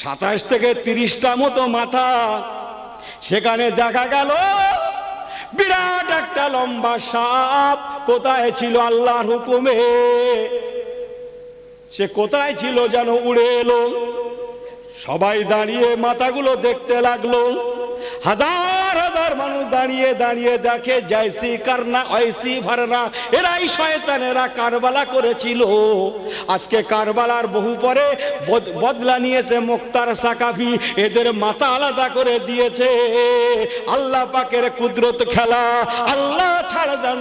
27 থেকে 30টা মতো মাথা। সেখানে দেখা গেল বিরাট একটা লম্বা সাপ কোথায় ছিল আল্লাহর হুকুমে, সে কোথায় ছিল যেন উড়ে এলো। সবাই দাঁড়িয়ে মাথাগুলো দেখতে লাগলো। হাজার হাজার মানুষ দাঁড়িয়ে দাঁড়িয়ে দেখে জয়সি করনা ঐসি ভরনা, এরাই শয়তানেরা কারবালা করেছিল। আজকে কারবালার বহু পরে বদলা নিয়েছে মুক্তার সাকাফি, এদের মাথা আলাদা করে দিয়েছে। আল্লাহ পাকের কুদরত খেলা, আল্লাহ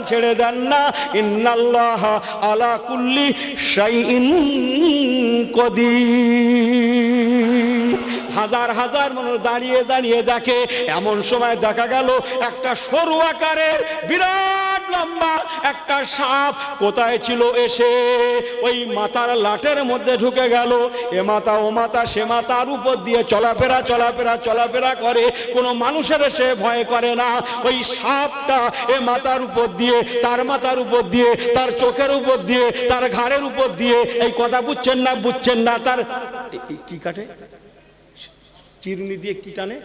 ছেড়ে দেন না। ইন্নাল্লাহ আলা কুল্লি শাইইন কদির। হাজার হাজার মানুষ দাঁড়িয়ে দাঁড়িয়ে দেখে। এমন সময় দেখা গেল একটা সরু আকারের বিরাট লম্বা একটা সাপ কোথায় ছিল এসে ওই মাথার লাটের মধ্যে ঢুকে গেল। এ মাথা ও মাথা সে মাথার উপর দিয়ে চলাফেরা করে। কোনো মানুষের সে ভয় করে না। ওই সাপটা এ মাথার উপর দিয়ে, তার মাথার উপর দিয়ে, তার চোখের উপর দিয়ে, তার ঘাড়ের উপর দিয়ে, এই কথা বুঝছেন না? তার কি কাটে, চিরুনি দিয়ে কি টানে,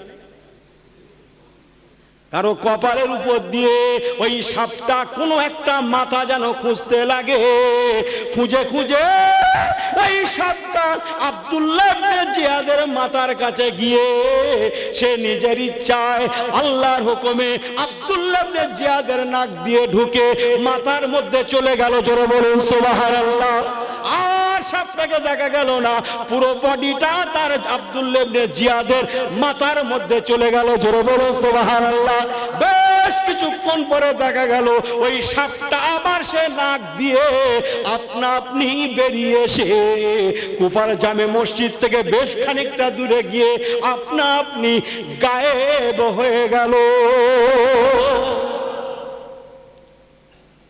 কারো কপালের উপর দিয়ে। ওই সাপটা কোনো একটা মাথা যেন খুঁজতে লাগে। খুঁজে ওই সাপটা আব্দুল্লাহ ইবনে জিয়াদের মাথার কাছে গিয়ে সে নিজের ইচ্ছায় আল্লাহর হুকুমে আব্দুল্লাহ ইবনে জিয়াদের নাক দিয়ে ঢুকে মাথার মধ্যে চলে গেল। জোরে বলুন সুবহানাল্লাহ। সাপটাকে দেখা গেল না, পুরো বডিটা তার আব্দুল্লাহ ইবনে জিয়াদের মাথার মধ্যে চলে গেল। জোরে বলো সুবহানাল্লাহ। বেশ কিছুক্ষণ পরে দেখা গেল ওই সাপটা আবার সে নাক দিয়ে আপনি বেরিয়ে এসে কুপার জামে মসজিদ থেকে বেশ খানিকটা দূরে গিয়ে আপনি গায়েব হয়ে গেল।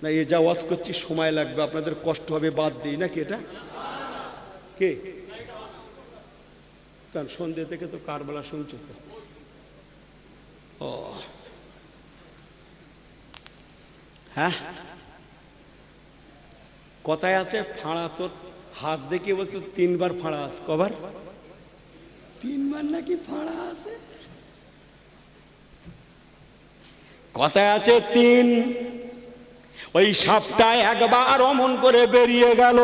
না, এই যা ওয়াজ করছি সময় লাগবে, আপনাদের কষ্ট হবে, বাদ দিই নাকি? এটা কে? কারণ সন্ধ্যে থেকে তো কারবালা শুনছো তো। ও হ্যাঁ, কথায় আছে ফাঁড়া তোর হাত দেখে বলতো 3 বার ফাঁড়া আছে। কবার? 3 বার নাকি ফাঁড়া আছে। কথায় আছে 3। ওই সাপটা একবার অমন করে বেরিয়ে গেল।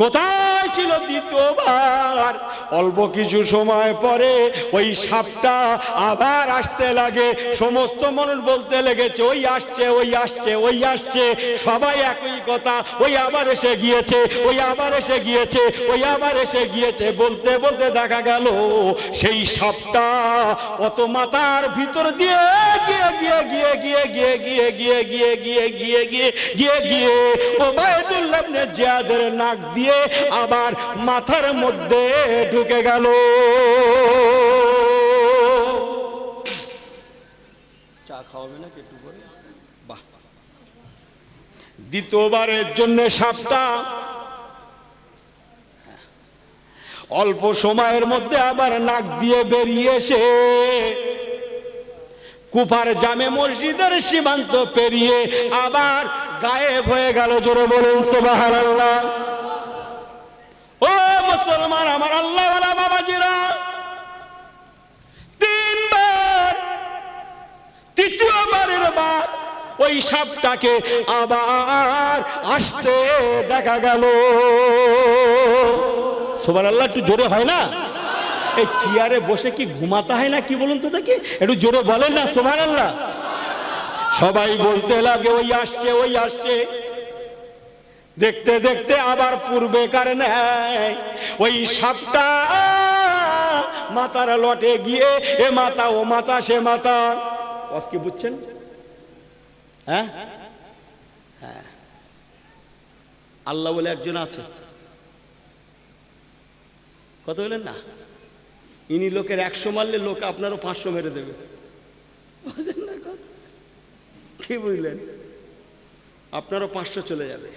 কোথায় ছিল দ্বিতীয়বার? অল্প কিছু সময় পরে ওই সাপটা আবার আসতে লাগে। সমস্ত মানুষ বলতে লেগেছে ওই আসছে, ওই আসছে, ওই আসছে। সবাই একই কথা, ওই আবার এসে গিয়েছে, ওই আবার এসে গিয়েছে, ওই আবার এসে গিয়েছে। বলতে বলতে দেখা গেল সেই সাপটা অত মাথার ভিতর দিয়ে গিয়ে ওবায়দুল্লাহ ইবনে জিয়াদের নাক দিয়ে আবার মাথার মধ্যে ঢুকে গেল। চা খাওয়াবে না একটু করে? বাহ। দ্বিতীয়বারের জন্য সাপটা অল্প সময়ের মধ্যে আবার নাক দিয়ে বেরিয়ে এসে কুফার জামে মসজিদের সীমান্ত পেরিয়ে আবার গায়েব হয়ে গেল। জোরে বলুন সুবহানাল্লাহ। ও মুসলমান, আমার আল্লাহওয়ালা বাবাজিরা, 3 বার, তৃতীয়বারের বার ওই সাপটাকে আবার আসতে দেখা গেল। সুবহানাল্লাহ। একটু জোরে হয় না? এই চেয়ারে বসে কি ঘুমাতে হয় না কি বলুন তো দেখি? একটু জোরে বলেন না সুবহানাল্লাহ। সবাই বলতে লাগে ওই আসছে, ওই আসছে। দেখতে দেখতে আবার পূর্বেকার নেয় ওই সাপটা মাথার লটে গিয়ে এ মাথা ও মাথা সে মাথা। কি বুঝছেন? হ্যাঁ, আল্লাহ বলে একজন আছে। কত বলেন না? ইনি লোকের 100 মারলে লোক আপনারও 500 মেরে দেবে। বুঝলেন না কথা? কি বুঝলেন? আপনারও 500 চলে যাবে।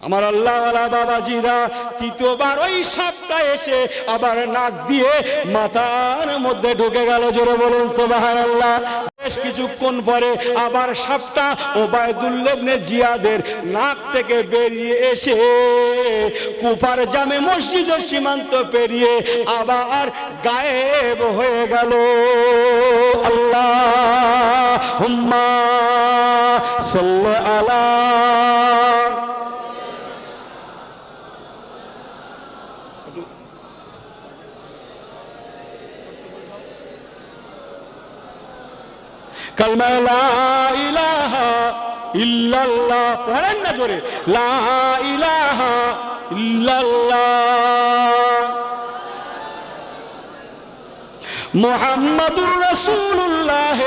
আমার আল্লাহওয়ালা বাবাজিরা, তৃতীয়বার ওই সাপটা এসে আবার নাক দিয়ে মাথার মধ্যে ঢুকে গেল। জোরে বলুন সুবহানাল্লাহ। বেশ কিছুক্ষণ পরে আবার সাপটা ওবায়দুল্লাহ ইবনে জিয়াদের নাক থেকে বেরিয়ে এসে কুফার জামে মসজিদের সীমান্ত পেরিয়ে আবার গায়েব হয়ে গেল। আল্লাহুম্মা সাল্লি আলা কালমা লা ইলাহা ইল্লাল্লাহ, পড়েন না জোরে, লা ইলাহা ইল্লাল্লাহ মুহাম্মাদুর রাসূলুল্লাহ,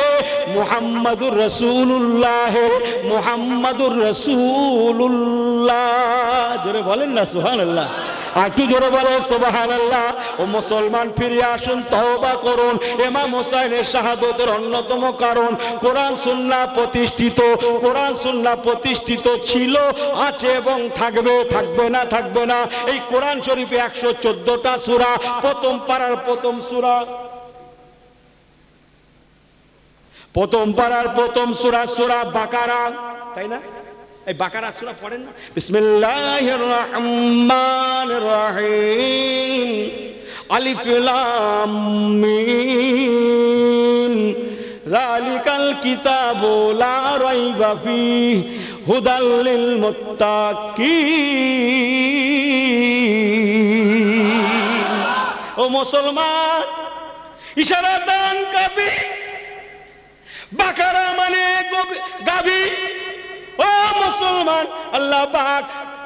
মুহাম্মাদুর রাসূলুল্লাহ, মুহাম্মাদুর রাসূলুল্লাহ। জোরে বলেন না সুবহানাল্লাহ, একটু জোরে বলে সুবহানাল্লাহ। ও মুসলমান, ফিরে আসুন, তওবা করুন। ইমাম হুসাইনের শাহাদাতের অন্যতম কারণ কোরআন সুন্নাহ প্রতিষ্ঠিত। কোরআন সুন্নাহ প্রতিষ্ঠিত ছিল, আছে এবং থাকবে। থাকবে না, থাকবে না। এই কোরআন শরীফে 114টা সূরা, প্রথম পারার প্রথম সূরা, প্রথম পারার প্রথম সূরা সূরা বাকারা, তাই না? এই বাকারা সূরা পড়েন না? বিসমিল্লাহির রহমানির রহিম, আলিফ লাম মিম, যালিকাল কিতাবু লা রাইবা ফীহি হুদাল লিল মুত্তাকিন। ও মুসলমান, ইশারাতান কাবি, বাকারা মানে গাবি। ও মুসলমান, আল্লাহ পাক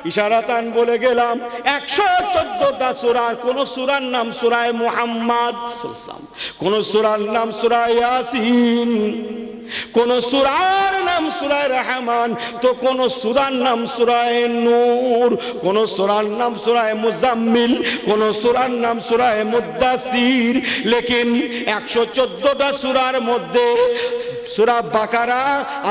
ইশারাতান বলে গেলাম 114টা সূরার কোন সূরার নাম সূরায়ে মুহাম্মদ সাল্লাল্লাহু আলাইহি ওয়াসাল্লাম, কোন সূরার নাম সূরা ইয়াসিন, কোন সূরার নাম সূরা রহমান, তো কোন সূরার নাম সূরায়ে নূর, কোন সূরার নাম সূরায়ে মুজাম্মিল, কোন সূরার নাম সূরায়ে মুদ্দাসির। লেকিন 114টা সূরার মধ্যে সূরা বাকারা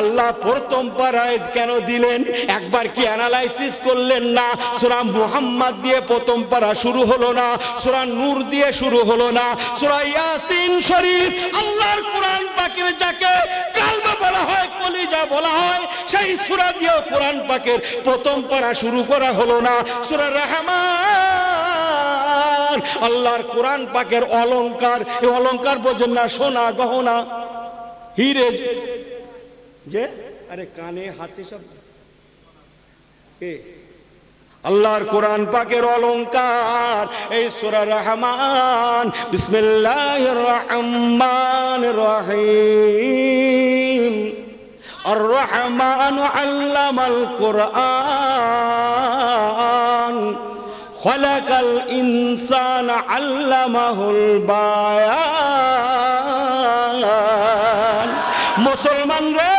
আল্লাহ প্রথম পারায় কেন দিলেন? একবার কি অ্যানালাইসিস করলেন না? সূরা মুহাম্মদ দিয়ে প্রথম পারা শুরু হলো না? সূরা নূর দিয়ে শুরু হলো না? সূরা ইয়াসিন শরীফ, আল্লাহর কোরআন পাকের যাকে কালবা বলা হয়, কলিজা বলা হয়, সেই সূরা দিয়ে কোরআন পাকের প্রথম পারা শুরু করা হলো না? সূরা রহমান, আল্লাহর কোরআন পাকের অলংকার। এই অলংকার বোঝেন না? সোনা গহনা হিরে যে, আরে কানে হাতে সব কে? আল্লাহর কোরআন পাকের অলংকার এই সূরা রহমান। বিসমিল্লাহির রহমানির রহিম, আর রহমানু আল্লামাল কুরআন, খালাকাল ইনসানা আল্লামাহুল বায়ান। মুসলমান রে,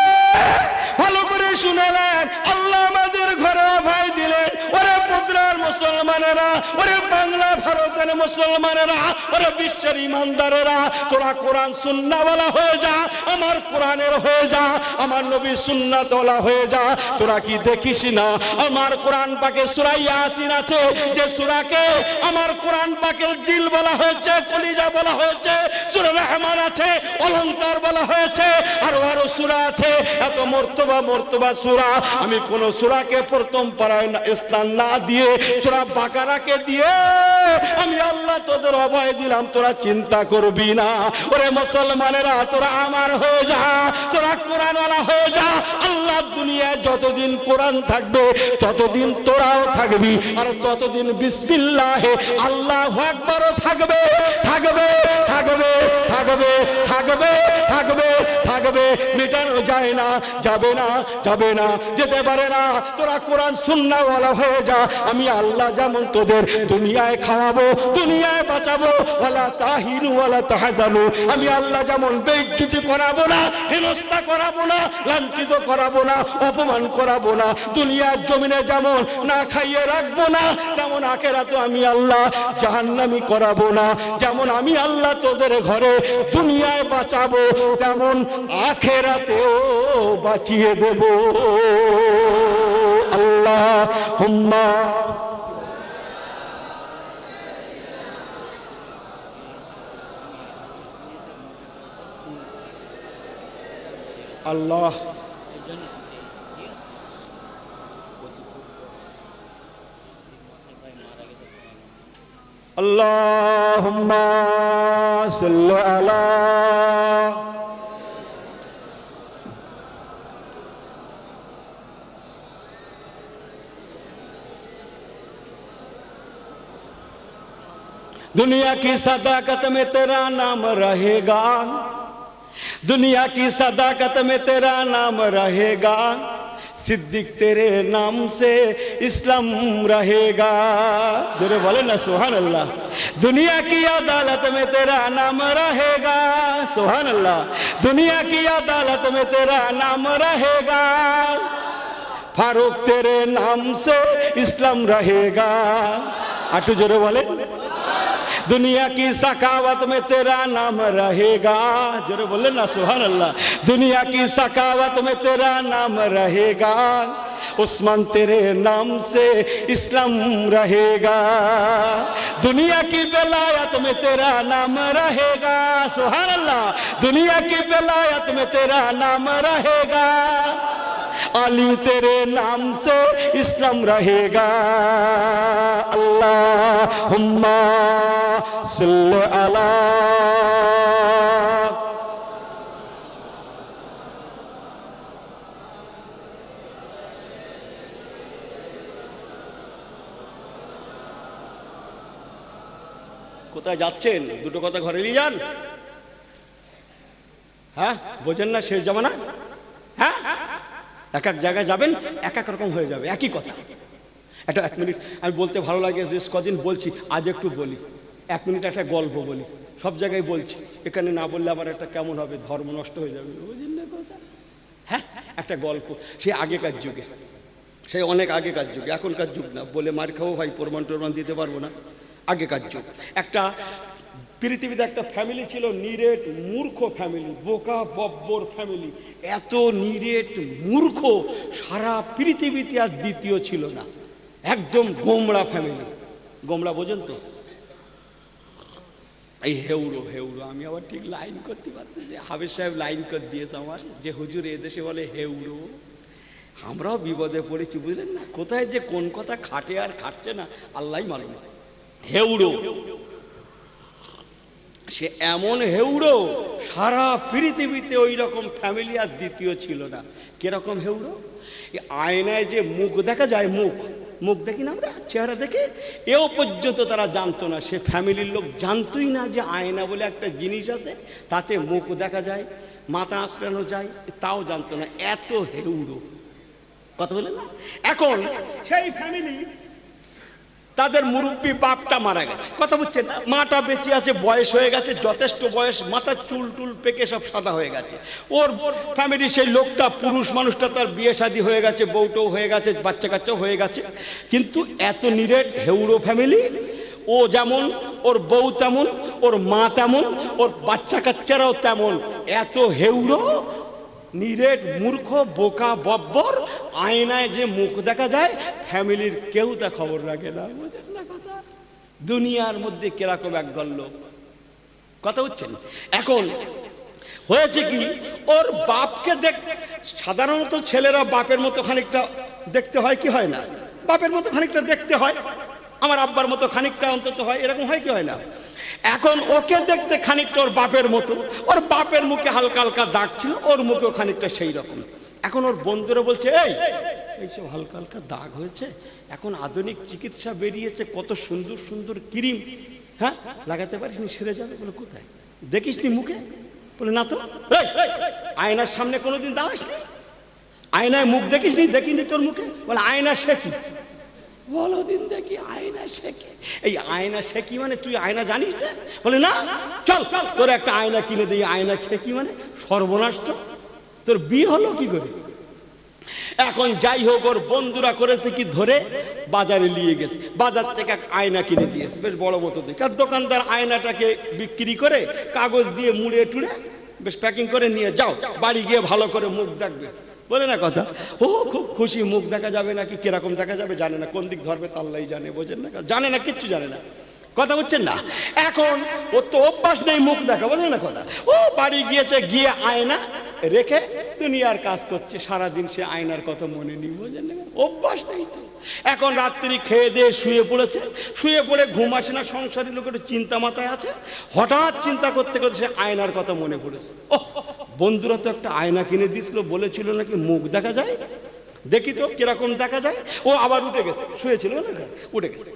ভালো করে শুনে নেন, আল্লাহ আমাদের ঘরে ভাই দিলেন। ওরে পুত্রার মুসলমানেরা, ওরে বাংলা ভারতের মুসলমানেরা, ওরে বিশ্বের ইমানদারেরা, তোরা কোরআন সুন্নাহওয়ালা হয়ে যা, আমার কোরআনের হয়ে যা, আমার নবী সুন্নাতওয়ালা হয়ে যা। তোরা কি দেখিস না আমার কোরআন পাকের সূরা ইয়াসিন আছে, যে সূরাকে আমার কোরআন পাকের দিল বলা হয়েছে, কলিজা বলা হয়েছে। সূরা রহমান আছে, অলংকার বলা হয়েছে। আরো আরো সূরা আছে, এত মর্তবা সূরা। আমি কোন সূরাকে প্রথম পারায় স্থান না দিয়ে সূরা বাকারাকে দিয়ে আমি আল্লাহ তোদের অভয় দিলাম, তোরা চিন্তা করবি না। ওরে মুসলমানেরা, তোরা আমার হয়ে যা, তোরা কোরআনওয়ালা হয়ে যা। আল্লাহ দুনিয়ায় যতদিন কোরআন থাকবে ততদিন তোরাও থাকবি, আর ততদিন বিসমিল্লাহ আল্লাহু আকবারও থাকবে, থাকবে, থাকবে, থাকবে, থাকবে, থাকবে, থাকবে। মেটানো যায় না, যাবে না, যাবে না, যেতে পারে না। তোরা কোরআন সুন্নাহওয়ালা হয়ে যা। আমি আল্লাহ যেমন তোদের দুনিয়ায় খাওয়াবো, দুনিয়ায় বাঁচাবো, ওয়ালা তাহিনু ওয়ালা তাহজানু। আমি আল্লাহ যেমন বেইজ্জতি করাবো না, হেনস্থা করাবো না, লাঞ্ছিত করাবো না, অপমান করাবো না। দুনিয়ার জমিনে যেমন না খাইয়ে রাখবো না, তেমন আখিরাতে আমি আল্লাহ জাহান্নামী করাবো না। যেমন আমি আল্লাহ তোদের ঘরে দুনিয়ায় বাঁচাবো, তেমন আখিরাতেও বাঁচিয়ে দেব। আল্লাহুম্মা আল্লাহ আল্লাহুম্মা সাল্লি আলা दुनिया की सदाकत में तेरा नाम रहेगा, दुनिया की सदाकत में तेरा नाम रहेगा, सिद्दीक तेरे नाम से इस्लाम रहेगा। जोरे बोले ना सुभान अल्लाह। दुनिया की अदालत में तेरा नाम रहेगा, सुभान अल्लाह। दुनिया की अदालत में तेरा नाम रहेगा, फारूक तेरे नाम से इस्लाम रहेगा। आटू जोरे बोले। दुनिया की सखावत में तेरा नाम रहेगा, जोरे बोले ना सुभान अल्लाह। दुनिया की सखावत में तेरा नाम रहेगा, उस्मान तेरे नाम से इस्लाम रहेगा। दुनिया की बेलायत में तेरा नाम रहेगा, सुभान अल्लाह। दुनिया की बेलायत में तेरा नाम रहेगा, अली तेरे नाम से इस्लाम रहेगा। अल्लाहुम्मा सल्ली अला। কোথায় যাচ্ছেন? দুটো কথা ঘরে নিয়ে যান। হ্যাঁ বোঝেন না শেষ জামানা? হ্যাঁ এক এক জায়গায় যাবেন এক এক রকম হয়ে যাবে, একই কথা। একটা 1 মিনিট আমি বলতে ভালো লাগে, বেশ কদিন বলছি, আজ একটু বলি। 1 মিনিট একটা গল্প বলি, সব জায়গায় বলছি, এখানে না বললে আবার একটা কেমন হবে, ধর্ম নষ্ট হয়ে যাবে, বুঝলেন না কথা? হ্যাঁ একটা গল্প, সে আগেকার যুগে, সেই অনেক আগেকার যুগে, এখনকার যুগ না, বলে মার খাবো ভাই, প্রমাণ টরমান দিতে পারবো না। আগেকার যুগ, একটা পৃথিবীতে একটা ফ্যামিলি ছিল, নিরেট মূর্খ ফ্যামিলি, বোকা বব্বর ফ্যামিলি। এত নিরেট মূর্খ সারা পৃথিবীতে আর দ্বিতীয় ছিল না, একদম গোমড়া ফ্যামিলি। গোমড়া বোঝেন তো? এই হেউড়ো হেউড়ো, আমি আবার ঠিক লাইন করতে পারছি, হাফেজ সাহেব লাইন করে দিয়েছে আমার, যে হুজুর এদেশে বলে হেউড়ো। আমরাও বিপদে পড়েছি, বুঝলেন না? কোথায় যে কোন কথা খাটে আর খাটছে না আল্লাহই মালুম। হেউড়ো, সে এমন হেউড়ো, সারা পৃথিবীতে ওই রকম ফ্যামিলি আর দ্বিতীয় ছিল না। কিরকম হেউড়ো? আয়নায় যে মুখ দেখা যায়, মুখ মুখ দেখি না আমরা, চেহারা দেখে, এও পর্যন্ত তারা জানতো না, সে ফ্যামিলির লোক জানতোই না যে আয়না বলে একটা জিনিস আছে, তাতে মুখ দেখা যায়, মাথা আঁচড়ানো যায়, তাও জানতো না। এত হেউড়ো, কথা বলে না? এখন সেই ফ্যামিলি, তাদের মুরব্বী বাপটা মারা গেছে, কথা বুঝছেন না? মাটা বেঁচে আছে, বয়স হয়ে গেছে, যথেষ্ট বয়স, মাথার চুল টুল পেকে সব সাদা হয়ে গেছে। ওর ফ্যামিলি, সেই লোকটা, পুরুষ মানুষটা, তার বিয়ে শাদী হয়ে গেছে, বউটাও হয়ে গেছে, বাচ্চা কাচ্চাও হয়ে গেছে, কিন্তু এত নিরেট হেউড়ো ফ্যামিলি। ও যেমন, ওর বউ তেমন, ওর মা তেমন, ওর বাচ্চা কাচ্চারাও তেমন। এত হেউড়ো, নিরেট মূর্খ, বোকা বব্বর, আয়নায় যে মুখ দেখা যায়, ফ্যামিলির কেউ তা খবর রাখে না, বুঝেন না কথা? দুনিয়ার মধ্যে কিরকম একদল লোক, কথা বুঝছেন? এখন হয়েছে কি, ওর বাপকে সাধারণত ছেলেরা বাপের মতো খানিকটা দেখতে হয়, কি হয় না? বাপের মতো খানিকটা দেখতে হয়, আমার আব্বার মতো খানিকটা অন্তত হয়, এরকম হয় কি হয় না? এখন ওকে দেখতে খানিকটা ওর বাপের মতো, ওর বাপের মুখে হালকা হালকা দাগ ছিল, ওর মুখেও খানিকটা সেই রকম। এখন ওর বন্ধুরা বলছে, এইসব হালকা হালকা দাগ হয়েছে, এখন আধুনিক চিকিৎসা বেরিয়েছে, কত সুন্দর সুন্দর ক্রিম, হ্যাঁ লাগাতে পারিস নি, সেরে যাবে। বলে কোথায় দেখিস নি মুখে? বলে না তো। আয়নার সামনে কোনোদিন দাঁড়াসনি? আয়নায় মুখ দেখিস নি? দেখিনি তোর মুখে? বলে আয়না শেখি। বলো দিন দেখি, আয়না শেখে। এই আয়না শেখি মানে তুই আয়না জানিস না? বলে না, চল তোর একটা আয়না কিনে দিই। আয়না শেখি মানে সর্বনাশ, তোর বিয়ে হলো কি করে? এখন যাই হোক, ওর বন্ধুরা করেছে কি, ধরে বাজারে নিয়ে গেছে, বাজার থেকে এক আয়না কিনে দিয়েছে, বেশ বড় মতো দেখে। আর দোকানদার আয়নাটাকে বিক্রি করে কাগজ দিয়ে মুড়ে টুড়ে বেশ প্যাকিং করে নিয়ে যাও, বাড়ি গিয়ে ভালো করে মুখ দেখবে, বলে না কথা? ও খুব খুশি, মুখ দেখা যাবে নাকি কিরকম দেখা যাবে জানে না, কোন দিক ধরবে তা আল্লাহই জানে, বোঝেন না? জানে না, কিচ্ছু জানে না, কথা বলছেন না? এখন ওর তো অভ্যাস নেই মুখ দেখা, বুঝলেন না কথা? ও বাড়ি গিয়েছে, গিয়ে আয়না রেখে দুনিয়ার কাজ করছে, সারাদিন সে আয়নার কথা মনে নেই, বুঝলেন না? অভ্যাস নেই তো। এখন রাত্রি খেয়ে দিয়ে শুয়ে পড়েছে, শুয়ে পড়ে ঘুম আসে না, সংসারী লোকের চিন্তা মাথায় আছে, হঠাৎ চিন্তা করতে করতে সে আয়নার কথা মনে পড়েছে। ও বন্ধুরা তো একটা আয়না কিনে দিয়েছিল, বলেছিল নাকি মুখ দেখা যায়, দেখি তো কিরকম দেখা যায়। ও আবার উঠে গেছে, শুয়েছিল না, উঠে গেছে।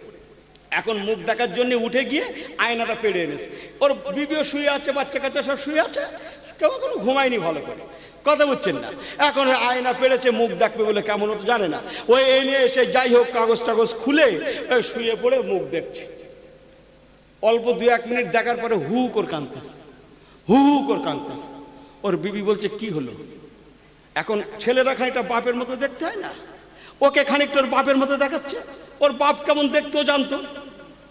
এখন মুখ দেখার জন্য উঠে গিয়ে আয়নাটা পেড়ে এনেছে। ওর বিবিও শুয়ে আছে, বাচ্চা কাচ্চা সব শুয়ে আছে, কেউ এখনো ঘুমায়নি ভালো করে, কথা বুঝছেন না? এখন আয়না পেড়েছে, মুখ দেখবে বলে কেমন হতো জানে না, ওই এনে এসে যাই হোক কাগজ টাগজ খুলে শুয়ে পড়ে মুখ দেখছে। অল্প 2-1 মিনিট দেখার পরে হু করে কাঁদতেছে, হু করে কাঁদতেছে। ওর বিবি বলছে কি হলো? এখন ছেলেরা খানিকটা বাপের মতো দেখতে হয় না, ওকে খানিকটা ওর বাপের মতো দেখাচ্ছে। ওর বাপ কেমন দেখতেও জানতো,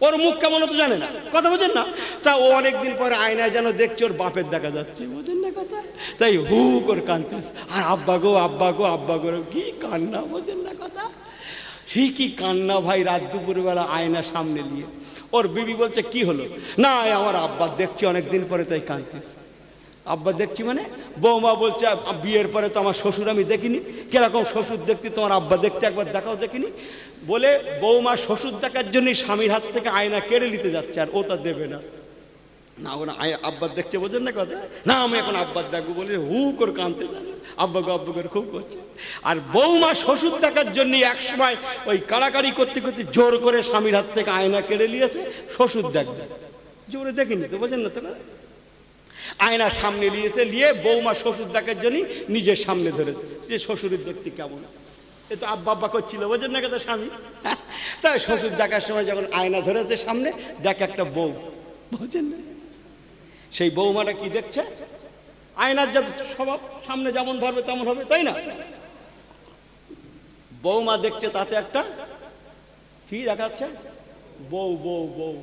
ওর মুখ কেমন হতো জানে না, কথা বোঝেন না? তা ও অনেকদিন পরে আয়নায় যেন দেখছে ওর বাপের দেখা যাচ্ছে, বোঝেন না কথা? তাই হু করে কাঁদতেছে, আর আব্বা গো আব্বা গো আব্বা গো, কি কান্না, বোঝেন না কথা? সে কি কান্না ভাই, রাত দুপুরবেলা আয়না সামনে নিয়ে। ওর বিবি বলছে কি হলো? না আমার আব্বা দেখছি অনেকদিন পরে, তাই কাঁদতেছে। আব্বা দেখছি মানে? বৌমা বলছে বিয়ের পরে তো আমার শ্বশুর আমি দেখিনি, কিরকম শ্বশুর দেখতে, তোমার আব্বা দেখতে একবার দেখাও দেখিনি। বলে বৌমা শ্বশুর দেখার জন্যই স্বামীর হাত থেকে আয়না কেড়ে নিতে যাচ্ছে, আর ও তা দেবে না। না ও না আব্বার দেখছে, বোঝেন না কথা? না আমি এখন আব্বার দেখবো বলে হু করে কাঁদতে চান, আব্বা গো আব্বা করে খুব করছে। আর বৌমা শ্বশুর দেখার জন্য এক সময় ওই কাড়াকাড়ি করতে করতে জোর করে স্বামীর হাত থেকে আয়না কেড়ে নিয়েছে, শ্বশুর দেখবে, জোরে দেখিনি তো, বোঝেন না তো? আয়না সামনে নিয়েছে, নিয়ে বৌমা শ্বশুর দেখার জন্য নিজের সামনে ধরেছে, যে শ্বশুরের দেখতে কেমন। এ তো আব্বা আব্বা করছিল, বোঝেন না কথা স্বামী? তাই শ্বশুর দেখার সময় যখন আয়না ধরেছে সামনে, দেখ একটা বউ, বোঝেন না? সেই বৌমাটা কি দেখছে? আয়নার যা স্বভাব, সামনে যেমন ধরবে তেমন হবে, তাই না? বৌমা দেখছে তাতে একটা কি দেখাচ্ছে, বউ বউ বউ,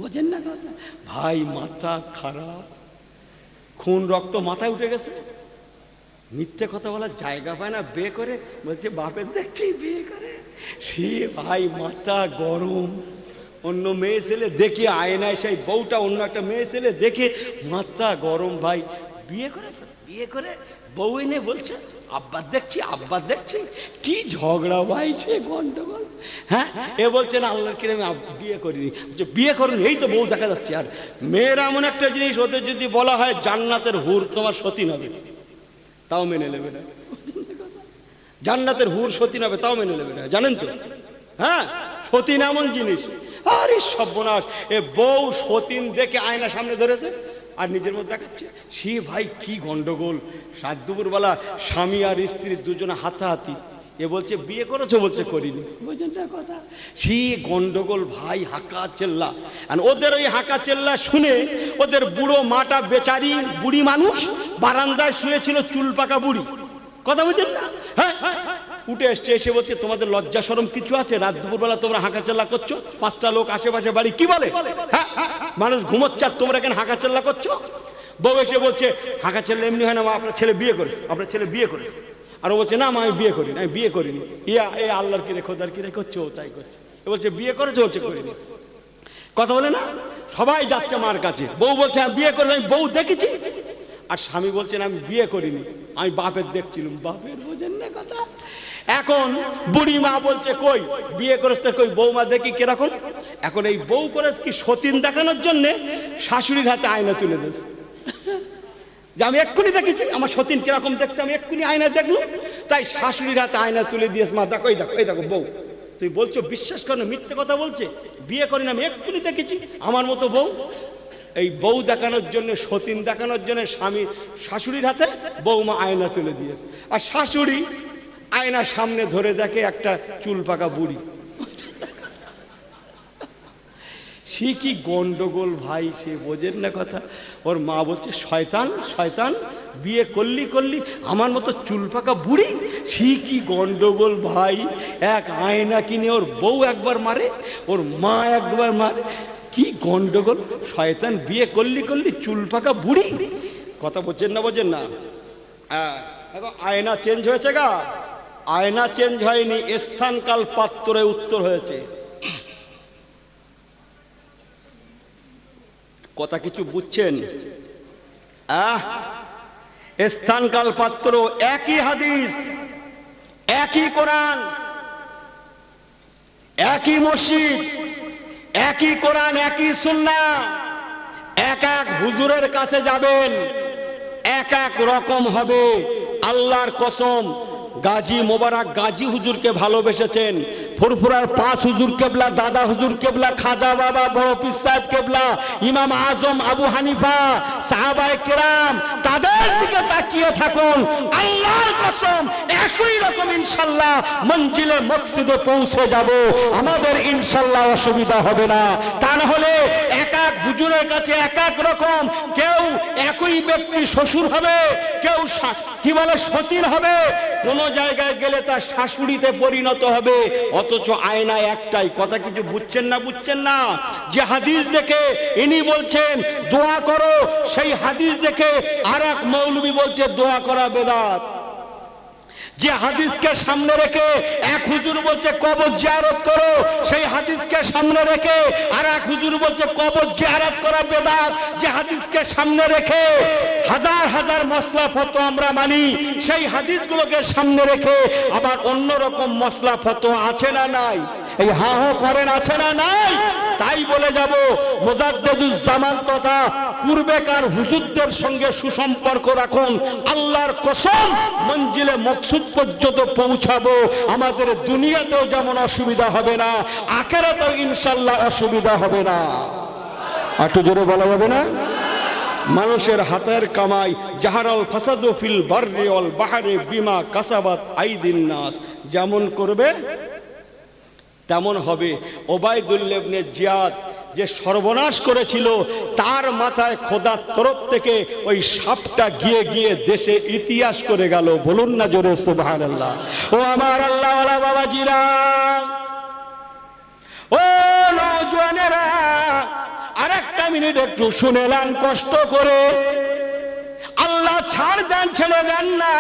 বোঝেন না কথা? ভাই মাথা খারাপ, খুন রক্ত মাথায় উঠে গেছে, মিথ্যে কথা বলার জায়গা পায় না, বিয়ে করে বলছে বাপের দেখছি বিয়ে করে। সে ভাই মাথা গরম, অন্য মেয়ে ছেলে দেখে আয়নায় সেই বউটা অন্য একটা মেয়ে ছেলে দেখে মাথা গরম ভাই, বিয়ে করেছে, বিয়ে করে বউ এনে বলছে আব্বার দেখছি আব্বার দেখছি, কি ঝগড়া ভাই, সে গন্ডগোল। হ্যাঁ, এ বলছে না আল্লাহর কিরে আমি বিয়ে করিনি, বিয়ে করিনি, এই তো বউ দেখা যাচ্ছে। আর মেয়েরা এমন একটা জিনিস, ওদের যদি বলা হয় জান্নাতের হুর তোমার সতীন হবে, তাও মেনে নেবে না। জান্নাতের হুর সতীন হবে, তাও মেনে নেবে না, জানেন তো? হ্যাঁ, সতীন এমন জিনিস। আরে সর্বনাশ, এ বউ সতীন দেখে আয়না সামনে ধরেছে আর নিজের মধ্যে দেখাচ্ছে। সে ভাই কি গন্ডগোল, সাত দুপুরবেলা স্বামী আর স্ত্রী দুজনে হাতাহাতি। এ বলছে বিয়ে করেছো, বলছে করিনি, বুঝলেন না কথা? সে গন্ডগোল ভাই, হাঁকা চেল্লা। আর ওদের ওই হাঁকা চেল্লা শুনে ওদের বুড়ো মাটা বেচারি বুড়ি মানুষ বারান্দায় শুয়েছিল, চুল পাকা বুড়ি, কথা বুঝেন না? হ্যাঁ, উঠে এসছে, এসে বলছে তোমাদের লজ্জা শরম কিছু আছে? রাত দুপুরবেলা তোমরা হাঁকাচেল্লা করছো, 5টা লোক আশেপাশে বাড়ি, কি বলে? হ্যাঁ, মানুষ ঘুমোচ্ছে আর তোমরা কেন হাঁকাচেল্লা করছো? বউ এসে বলছে হাঁকাচেল্লা এমনি হয় না, আপনার ছেলে বিয়ে করেছে, আপনার ছেলে বিয়ে করেছে। আর ও বলছে না আমি বিয়ে করিনি, আমি বিয়ে করিনি। ইয়া এ আল্লাহর কিরে খোদার কিরে করছে, ও তাই করছে। এ বলছে বিয়ে করেছে, বলছে করিনি, কথা বলে না? সবাই যাচ্ছে মার কাছে, বউ বলছে বিয়ে করে, আমি বউ দেখেছি। আর স্বামী বলছেন আমি বিয়ে করিনি, আমি বাপের দেখছিলাম, বাপের, বোঝেন না কথা? এখন বুড়ি মা বলছে কই বিয়ে করেছে, কই বৌমা দেখি কিরকম। এখন এই বউ করেছে কি সতীন দেখানোর জন্য শাশুড়ির হাতে আয়না তুলে দিয়েছে, যে আমি এক্ষুনি দেখেছি আমার সতীন কিরকম দেখতে, আমি এক্ষুনি আয়না দেখলো। তাই শাশুড়ির হাতে আয়না তুলে দিয়েছে, মা দেখো এই দেখো, এই দেখো বউ। তুই বলছো বিশ্বাস করো, মিথ্যে কথা বলছে, বিয়ে করি না, আমি এক্ষুনি দেখেছি আমার মতো বউ। এই বউ দেখানোর জন্য, সতীন দেখানোর জন্য স্বামী শাশুড়ির হাতে বৌমা আয়না তুলে দিয়েছে। আর শাশুড়ি আয়না সামনে ধরে দেখে একটা চুল পাকা বুড়ি। সে কি গন্ডগোল ভাই, সে বোঝেন না কথা? ওর মা বলছে শয়তান শয়তান, বিয়ে করলি করলি আমার মতো চুল পাকা বুড়ি। সে কি গন্ডগোল ভাই, এক আয়না কিনে ওর বউ একবার মারে, ওর মা একবার মারে, কি গন্ডগোল। শয়তান, বিয়ে করলি করলি চুল পাকা বুড়ি, কথা বোঝেন না, বোঝেন না? এখন আয়না চেঞ্জ হয়েছে গা, আয়না চেঞ্জ হয়নি, স্থান কাল পাত্রে উত্তর হয়েছে। কথা কিছু বুঝছেন? স্থানকাল পাত্র একই হাদিস, একই কোরআন, একই মসজিদ, একই কোরআন, একই সুন্নাহ। এক এক হুজুরের কাছে যাবেন, এক এক রকম হবে। আল্লাহর কসম, গাজী মোবারক গাজী হুজুরকে ভালোবেসেছেন, ফুরফুরার 5 হুজুর কেবলা, দাদা হুজুর কেবলা, খাজা বাবা, বড় পীর সাহেব কেবলা, ইমাম আজম আবু হানিফা, সাহাবায়ে কেরাম, তাদের দিকে তাকিয়ে থাকুন। আল্লাহর কসম, একই রকম ইনশাআল্লাহ মঞ্জিলে মকসিদে পৌঁছে যাব, আমাদের ইনশাআল্লাহ অসুবিধা হবে না। তা না হলে এক এক হুজুরের কাছে এক এক রকম, কেউ একই ব্যক্তি শ্বশুর হবে, কেউ কি বলে সতীর হবে, কোন জায়গায় গেলে তার শাশুড়িতে পরিণত হবে, অথচ আয়না একটাই। কথা কিছু বুঝছেন না? বুঝছেন না? যে হাদিস দেখে ইনি বলছেন দোয়া করো, সেই হাদিস দেখে আর এক মৌলবি বলছে দোয়া করা বেদাত। যে হাদিসকে সামনে রেখে এক হুজুর বলছে কবর জিয়ারত করো, সেই হাদিসকে সামনে রেখে আর এক হুজুর বলছে কবর জিয়ারত করা বেদাত। যে হাদিসকে সামনে রেখে হাজার হাজার মশলা ফতোয়া আমরা মানি, সেই হাদিসগুলোকে সামনে রেখে আবার অন্যরকম মশলা ফতোয়া আছে না নাই? এই হা হো করেন, আছে না নাই? তাই বলে যাব, মুজাদ্দিদুজ্জামান তথা পূর্বেকার হুজুরদের সঙ্গে সুসম্পর্ক রাখুন। আল্লাহর কসম, মঞ্জিলে মকসুদ পর্যন্ত পৌঁছাবো, আমাদের দুনিয়াতেও যেমন অসুবিধা হবে না, আখিরাতেও ইনশাআল্লাহ অসুবিধা হবে না। একটু জোরে বলা যাবে না? মানুষের হাতের কামাই, জাহারাল ফাসাদু ফিল বাররি ওয়াল বাহরি বিমা কাসাবাত আইদিন নাস, যেমন করবে তেমন হবে। ওবায়দুল্লাহ ইবনে জিয়াদ যে সর্বনাশ করেছিল, তার মাথায় খোদার তরফ থেকে ওই সাপটা গিয়ে গিয়ে দেশে ইতিহাস করে গেল। বলুন না জোরে সুবহানাল্লাহ। ও আমার আল্লাহওয়ালা বাবাজিরা, ও নওজোয়ানেরা, আরেকটা মিনিট একটু শুনেলাম কষ্ট করে। আল্লাহ ছাড় দেন, ছেড়ে দেন না।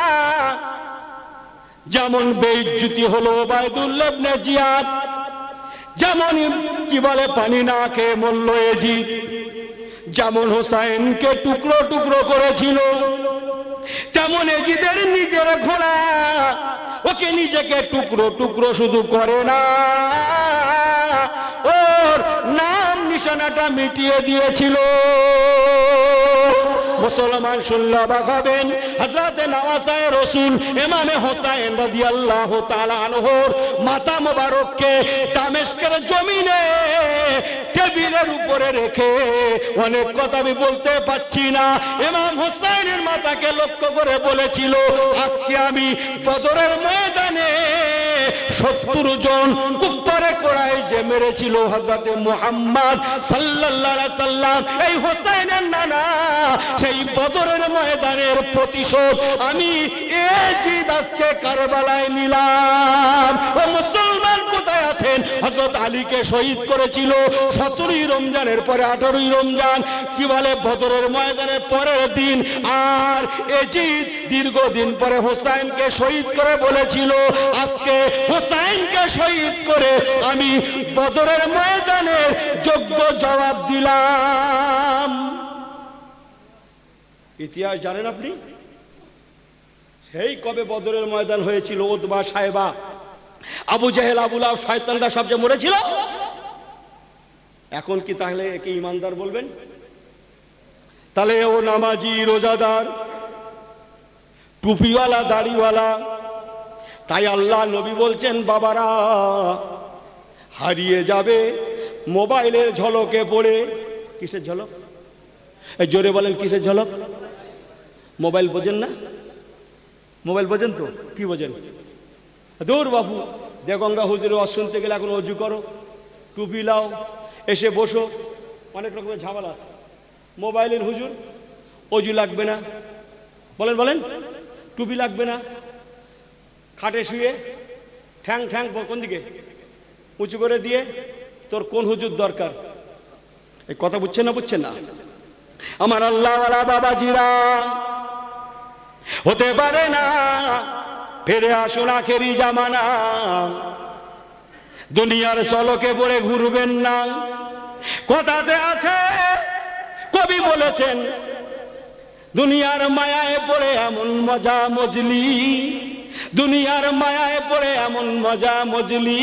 যেমন বেইজ্জতি হলো ওবায়দুল্লাহ ইবনে জিয়াদ, যেমন কি বলে পানি না খেয়ে মরল এজিদ, যেমন হোসাইনকে টুকরো টুকরো করেছিল, তেমন এজিদের নিজের ঘোড়া ওকে নিজেকে টুকরো টুকরো শুধু করে না, ওর নাম নিশানাটা মিটিয়ে দিয়েছিল। মুসলমান শুনলে অবাক হবেন, হযরতে নওয়াসায়ে রাসূল ইমামে হোসাইন রাদিয়াল্লাহু তাআলা আনহুর মাথা মোবারককে দামেস্কের জমিনে টেবিলের উপরে রেখে, অনেক কথা আমি বলতে পাচ্ছি না, ইমাম হোসাইনের মাথাকে লক্ষ্য করে বলেছিল, আজকে আমি বদরের ময়দানে 70 জন কুফারে কোরাইশ যে মেরেছিল হযরতে মুহাম্মদ সাল্লাল্লাহু আলাইহি সাল্লাম, এই হোসাইনের নানা, সেই বদরের ময়দানের প্রতিশোধ আমি এজিদ আজকে কারবালায় নিলাম। ও মুসলমান কোথায় আছেন? হযরত আলীকে শহীদ করেছিল 17ই রমজানের পরে 18ই রমজান, কি বলে বদরের ময়দানের পরের দিন। আর এজিদ দীর্ঘদিন পরে হোসাইনকে শহীদ করে বলেছিল, আজকে হোসাইনকে শহীদ করে আমি বদরের ময়দানের যোগ্য জবাব দিলাম। ইতিহাস জানেন আপনি? সেই কবে বদরের ময়দান হয়েছিল, উতবা, সাইবা, আবু জেহেল, আবু লাহাব, শয়তানরা সব যে মরেছিল। এখন কি তাহলে একে ইমানদার বলবেন? তাহলে ও নামাজি, রোজাদার, টুপিওয়ালা, দাড়িওয়ালা। তাই আল্লাহ নবী বলছেন, বাবারা হারিয়ে যাবে মোবাইলের ঝলকে পড়ে। কিসের ঝলক? জোরে বলেন, কিসের ঝলক? মোবাইল বোঝেন না? মোবাইল বোঝেন তো? কি বোঝেন? দূর বাবু, দেগঙ্গা হুজুরের ওয়াজ শুনতে গেলে এখন অজু করো, টুপি লাও, এসে বসো, অনেক রকমের ঝামেলা আছে। মোবাইলের হুজুর অজু লাগবে না, বলেন বলেন, টুপি লাগবে না, খাটে শুয়ে ঠ্যাং ঠ্যাং কোন দিকে উঁচু করে দিয়ে তোর কোন হুজুর দরকার? এই কথা বুঝছেন না? বুঝছেন না? আমার আল্লাহওয়ালা বাবাজিরা, হতে পারে না ফিরে আসুন আখেরি জামানা, দুনিয়ার চলকে পড়ে ঘুরবেন না। কথাতে আছে বলেছেন, দুনিয়ার মায়ায় পড়ে এমন মজা মজলি, দুনিয়ার মায়ায় পড়ে এমন মজা মজলি,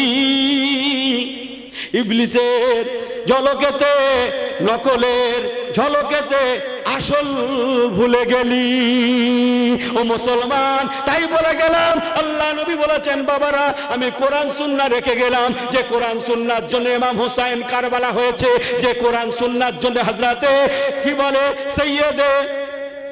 ইবলিসের ঝলকেতে নকলের ঝলকেতে আসল ভুলে গেলি। ও মুসলমান, তাই বলে গেলাম, আল্লাহ নবী বলেছেন, বাবারা আমি কোরআন সুন্নাহ রেখে গেলাম, যে কোরআন সুন্নাহর জন্য ইমাম হুসাইন কারবালা হয়েছে, যে কোরআন সুন্নাহর জন্য হযরতে কি বলে সৈয়দে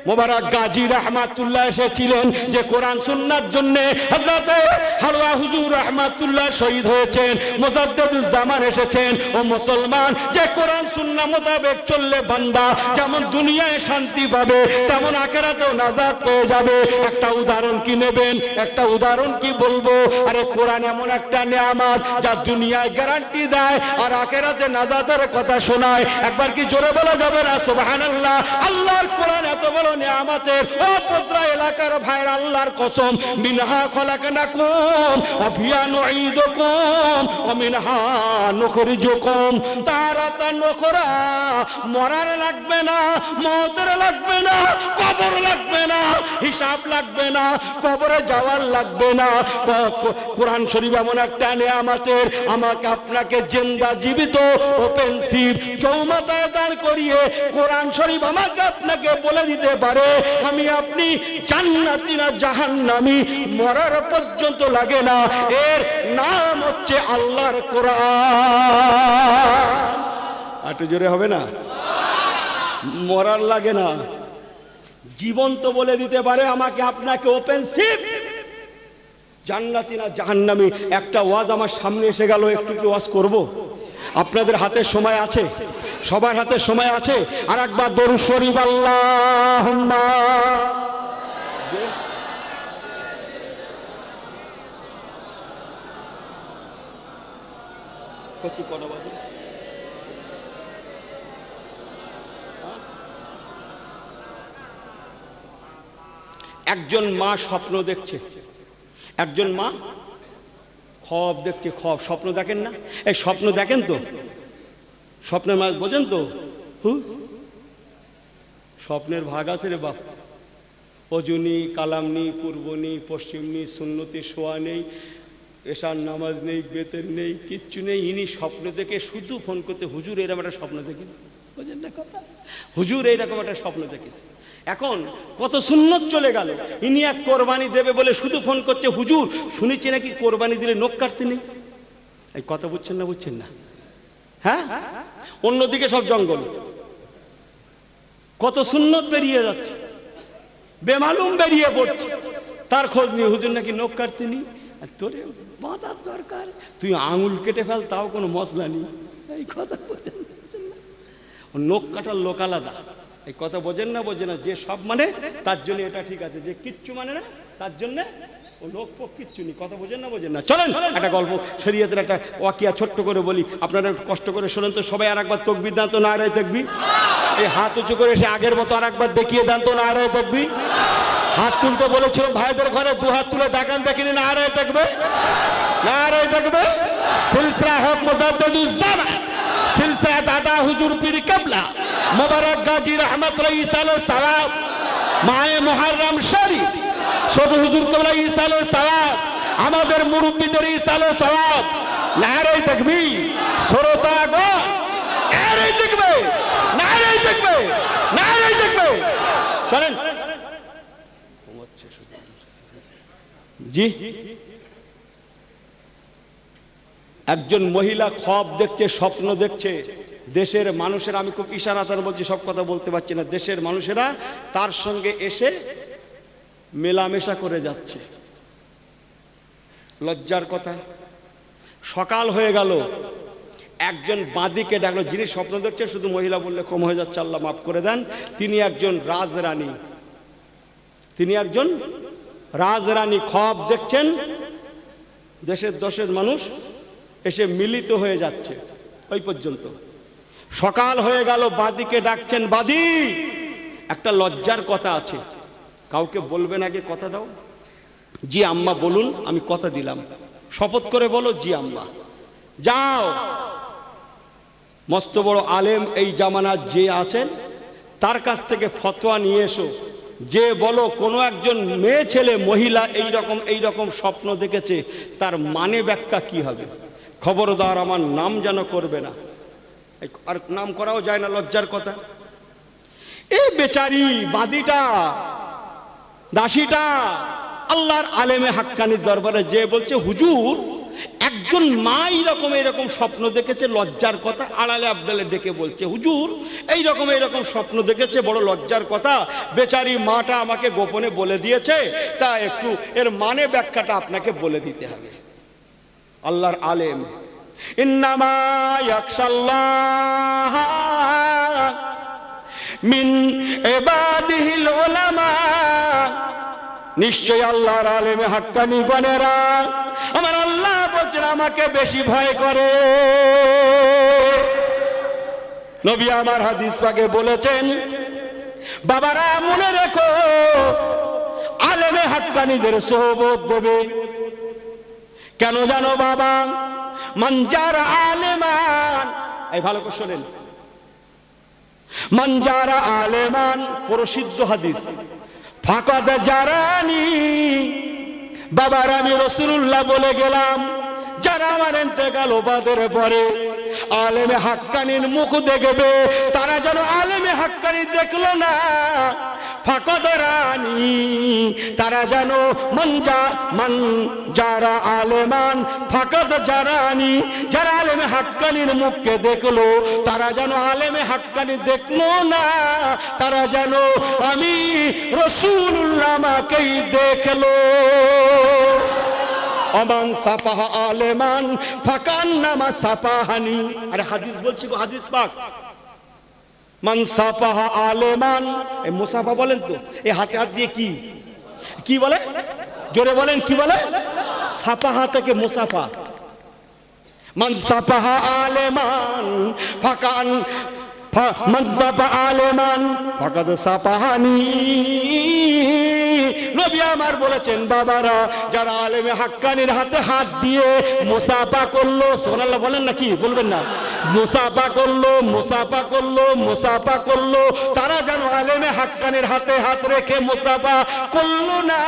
মোবারক গাজী রহমাতুল্লাহ এসেছিলেন, যে কোরআন সুন্নাহর জন্য হযরতে হালওয়া হুজুর রহমাতুল্লাহ শহীদ হয়েছেন, মুজাদ্দিদুজ্জামান এসেছেন। ও মুসলমান, যে কোরআন সুন্নাহ মোতাবেক চললে বান্দা যেমন দুনিয়ায় শান্তি পাবে, তেমন আখিরাতেও নাজাত পেয়ে যাবে। একটা উদাহরণ কি নেবেন, একটা উদাহরণ কি বলবো? আরে কোরআন এমন একটা নিয়ামত যা দুনিয়ায় গ্যারান্টি দেয় আর আখিরাতে নাজাতের কথা শোনায়। একবার কি জোরে বলা যাবে না সুবহানাল্লাহ? আল্লাহর কোরআন এত বড় নিয়ামতের। ও পদ্রা এলাকার ভাইরা, আল্লাহর কসম, মিনহা খলাকনাকুম ওয়া ফিহা নুঈদুকুম ওয়া মিনহা নুখরিজুকুম তারাতান উখরা। মরার লাগবে না, মওতের লাগবে না, কবর লাগবে না, হিসাব লাগবে না, কবরে যাওয়ার লাগবে না। কোরআন শরীফ এমন একটা নিয়ামতের, আমাকে আপনাকে জিন্দা জীবিত ওপেন সিট চৌমাথায় দাঁড় করিয়ে কোরআন শরীফ আমাকে আপনাকে বলে দিতে পারে আমি আপনি জান্নাতি না জাহান্নামী, মরার পর্যন্ত লাগে না। এর নাম হচ্ছে আল্লাহর কোরআন। একটু জোরে হবে না? মরার লাগে না, জীবন্ত বলে দিতে পারে আমাকে আপনাকে ওপেন সিট, জান্নাতি না জাহান্নামী। একটা ওয়াজ আমার সামনে এসে গেল, একটু কি ওয়াজ করব? আপনাদের হাতে সময় আছে, সবার হাতে সময় আছে। আর একবার দরুদ শরীফ আল্লাহুম্মা কচি করা বাজে। একজন মা স্বপ্ন দেখছে, একজন মা খব দেখছে, খব স্বপ্ন দেখেন না? এই স্বপ্ন দেখেন তো, স্বপ্নের মাঝ বোঝেন তো? স্বপ্নের ভাগ আছে রে বাপ। অজনী, কালামনি, পূর্বনি, পশ্চিমনি, সুন্নতি, শোয়া নেই, এশার নামাজ নেই, বেতের নেই, কিচ্ছু নেই। ইনি স্বপ্ন দেখে শুধু ফোন করতে, হুজুর এরকম একটা স্বপ্ন দেখিস, বোঝেন না কথা? হুজুর এইরকম একটা স্বপ্ন দেখিস। এখন কত সুন্নত চলে গেল, ইনি এক কোরবানি দেবে বলে শুধু ফোন করছে, হুজুর শুনেছি নাকি কোরবানি দিলে নখ কাটতে নেই। এই কথা বুঝছেন না? বুঝছেন না? হ্যাঁ, অন্যদিকে সব জঙ্গল, কত সুন্নত বেরিয়ে যাচ্ছে, বেমালুম বেরিয়ে পড়ছে, তার খোঁজ নিয়ে হুজুর নাকি নখ কাটতে নেই। আর তোরে বাঁধার দরকার, তুই আঙুল কেটে ফেল, তাও কোনো মশলা নেই। এই কথা বোঝেন না? নখ কাটার লোক আলাদা। এই কথা বোঝেন না? বোঝেন না? যে সব মানে তার জন্য এটা ঠিক আছে, যে কিচ্ছু মানে না তার জন্য ও লোক ফোক কিচ্ছু নেই। কথা বোঝেন না? বোঝেন না? চলেন একটা গল্প, শরীয়তের একটা ওয়াকিয়া ছোট্ট করে বলি, আপনারা কষ্ট করে শোনেন তো। সবাই আর একবার তাকবীর দেন তো, নারায়ে তাকবীর। এই হাত উঁচু করে এসে আগের মতো আর একবার দেখিয়ে দেন তো, নারায়ে তাকবীর। হাত তুলতে বলেছিলাম ভাইদের ঘরে, দু হাত তুলে দেখান, দেখিনি, নারায়ে তাকবীর, নারায়ে তাকবীর। সিলসিলা হক মুজাদ্দিদুজ্জামান, সিলসিলা দাদা হুজুর পীর কেবলা মোবারক গাজী রহমাতুল্লাহ ইসালের সওয়াব, মায়ে মুহররম শরীফ ছোট হুজুর কেবলা ইসালের সওয়াব, আমাদের মুরব্বিদের ইসালের সওয়াব। নারায়ে তাকবীর। শ্রোতাগণ নারায়ে তাকবীর, নারায়ে তাকবীর, নারায়ে তাকবীর। চলেন জি। একজন মহিলা খব দেখছে, স্বপ্ন দেখছে। দেশের মানুষেরা, আমি খুব ইশারাতার বলছি, সব কথা বলতে পারছি না, দেশের মানুষেরা তার সঙ্গে এসে মেলামেশা করে যাচ্ছে। লজ্জার কথা, সকাল হয়ে গেল, একজন বাদীকে ডাকলো, যিনি স্বপ্ন দেখছে, শুধু মহিলা বললে কম হয়ে যাচ্ছে, আল্লাহ মাফ করে দেন। তিনি একজন রাজরানী, তিনি একজন রাজরানী খব দেখছেন। দেশের দশের মানুষ এসে মিলিত হয়ে যাচ্ছে। ওই পর্যন্ত সকাল হয়ে গেল, বাদীকে ডাকছেন, বাদী একটা লজ্জার কথা আছে, কাউকে বলবেন, আগে কথা দাও। জি আম্মা বলুন, আমি কথা দিলাম, শপথ করে বলো, জি আম্মা। যাও, মস্ত বড় আলেম এই জামানার যে আছেন তার কাছ থেকে ফতোয়া নিয়ে এসো, যে বলো কোনো একজন মেয়ে ছেলে মহিলা এই রকম স্বপ্ন দেখেছে, তার মানে ব্যাখ্যা কি হবে। খবরদার আমার নাম যেন করবে না, আর নাম করাও যায় না, লজ্জার কথা। এই বেচারি বাদীটা, দাসীটা আল্লাহর আলেমে হাক্কানির দরবারে যে বলছে, হুজুর একজন মা এইরকম স্বপ্ন দেখেছে, লজ্জার কথা। আড়ালে আবদালে ডেকে বলছে, হুজুর এইরকম স্বপ্ন দেখেছে, বড় লজ্জার কথা। বেচারি মাটা আমাকে গোপনে বলে দিয়েছে, তা একটু এর মানে ব্যাখ্যাটা আপনাকে বলে দিতে হবে। আল্লাহর আলেম, ইন্নামা ইয়াখশাল্লাহ মিন ইবাদিহিল উলামা, নিশ্চয় আল্লাহর আলেমে হাক্কানি গণেরা আমার আল্লাহ বলছেন আমাকে বেশি ভয় করে। নবী আমার হাদিস পাকে বলেছেন, বাবারা মনে রেখো আলেমে হাক্কানিদের সোহবত দেবে। কেন জানো বাবা? মানজারা আলেমান, এই ভালো করে শোনেন, মানজারা আলেমান প্রসিদ্ধ হাদিস, ফাকাদ জারানি। বাবার আমি রাসূলুল্লাহ বলে গেলাম, যারা আমার ইন্তেকাল বাদের পরে আলেমে হাক্কানির মুখ দেখবে, তারা যেন আলেমে হাক্কানি দেখলো না। ফাকাদ জারানি, তারা যেন মান যারা আলেমান ফাকাদ জারানি, যারা আলেমে হাক্কানির মুখকে দেখলো, তারা যেন আলেমে হাক্কানি দেখলো না, তারা যেন আমি রাসূলুল্লাহ আমাকেই দেখলো। আমান সাফাহা আলেমান ফাকান্নামা সাফাহানি। আরে হাদিস বলছি গো, হাদিস পাক। মান সাফাহা আলেমান, এই মুসাফা বলেন তো, এই হাতে হাত দিয়ে কি বলে, জোরে বলেন কি বলে? সাফাহা থেকে মুসাফা। মান সাফাহা আলেমান ফাকান, মান সাফা আলেমান ফাকাদ সাফাহানি। নবী আমার বলেছেন, বাবারা যারা আলেমে হাক্কানির হাতে হাত দিয়ে মুসাফা করলো, সুবহানাল্লাহ বলেন না, কি বলবেন না, মুসাফা করলো, তারা যেন আলেমে হাক্কানির হাতে হাত রেখে মুসাফা করলো না,